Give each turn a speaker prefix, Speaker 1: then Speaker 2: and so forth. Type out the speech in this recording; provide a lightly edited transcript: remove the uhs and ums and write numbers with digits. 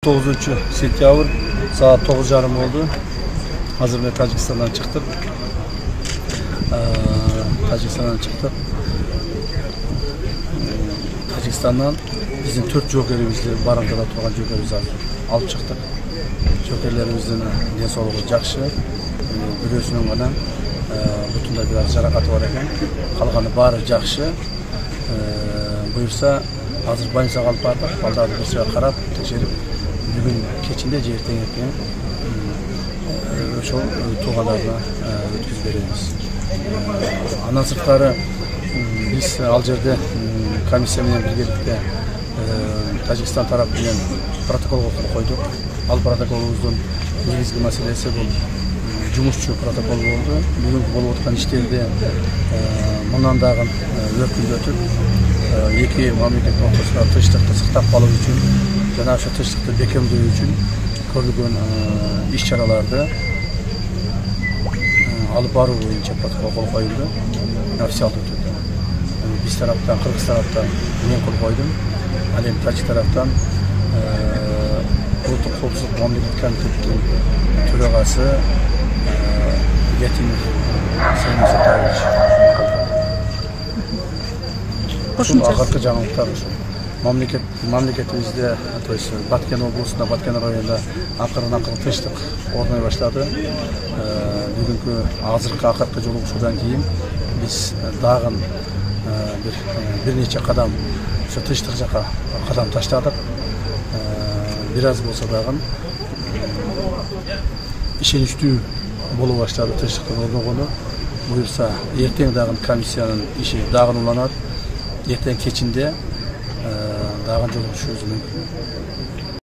Speaker 1: 9 sentyabr saat 9:30 oldu. Hazır ve Tacikistan'dan çıktık. Tacikistan'dan bizim 4 jokerimizle Barankada turgan jokerimizni alıp çıktık. Jokerlerimizin densoğluğu жақсы. Birösünün gana bütünde biraz jarakatı var ekan. Kalganı bari жақсы. Buyursa hazır больницага алып бардык. Балдарды bir sefer karap, tekşerip bugün keçinde erteң ошол туугандарына өткүзүп беребиз. Андан сырткары биз ал жерде комиссия менен биргеликте Тажикстан тарапы менен протоколго кол койдук. Ал протоколубуздун негизги маселеси бул жумушчу протокол болду. Бүгүнкү болуп аткан иштерде мындан дагы өркүндөтүп, эки мамлекеттин ортосунда тынчтыкты сактап калуу үчүн жана ошо тынчтыкты бекемдөө үчүн көрүлгөн иш-чараларды алып баруу боюнча протокол кол коюлду. Официалдуу түрдө. Биз тараптан, Кыргыз тараптан мен кол койдум. Ал эми Тажик тараптан Улуттук коопсуздук мамлекеттик комитеттин төрагасы Ятимов Семен Сатаевич. Ушул акыркы жаңылыктар ушул. Мамлекетибизде, то есть Баткен облусунда, Баткен районунда акырын тынчтык орной баштады. Бүгүнкү азыркы акыркы жолугушуудан кийин биз дагы бир нече кадам ошо тынчтык жака кадам таштадык. Бир аз болсо дагы ишеничтүү болуп баштады тынчтыктын орногону. Буюрса эртең дагы комиссиянын иши дагы уланат. Эртең кечинде дагы жолугушуубуз мүмкүн.